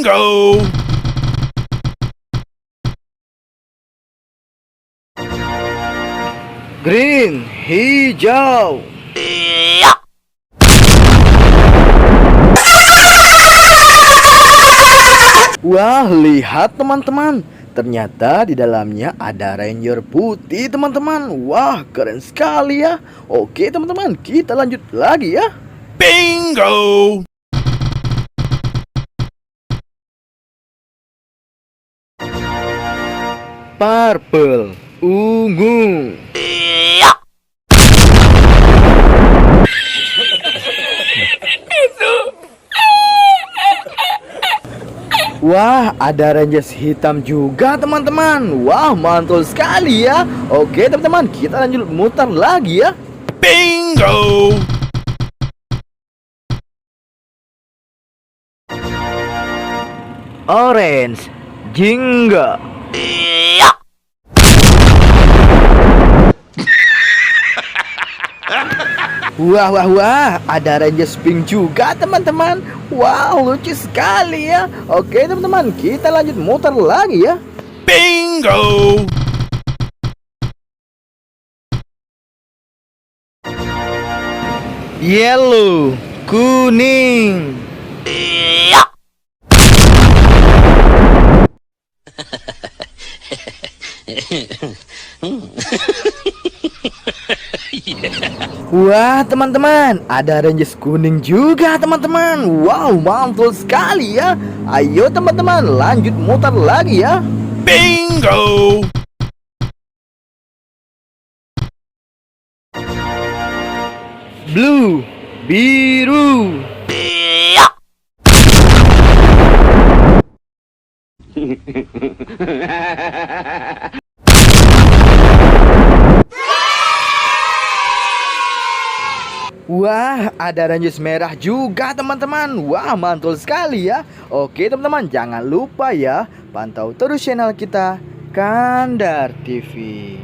Bingo! Green, hijau. Wah, lihat teman-teman. Ternyata di dalamnya ada Ranger putih, teman-teman. Wah, keren sekali ya. Oke, teman-teman, kita lanjut lagi ya. Bingo! Purple, ungu. Wah, ada Rangers hitam juga, teman-teman. Wah, mantul sekali ya. Oke, teman-teman, kita lanjut muter lagi ya. Bingo! Orange, jingga. Wah, wah, wah, ada Rangers pink juga, teman-teman. Wow, lucu sekali ya. Oke, teman-teman, kita lanjut muter lagi ya. Bingo! Yellow, kuning. Wah, teman-teman, ada Rangers kuning juga, teman-teman. Wow, mantul sekali ya. Ayo, teman-teman, lanjut muter lagi ya. Bingo! Blue, biru. Wah, ada Rangers merah juga, teman-teman. Wah, mantul sekali ya. Oke, teman-teman, jangan lupa ya, pantau terus channel kita, Kandar TV.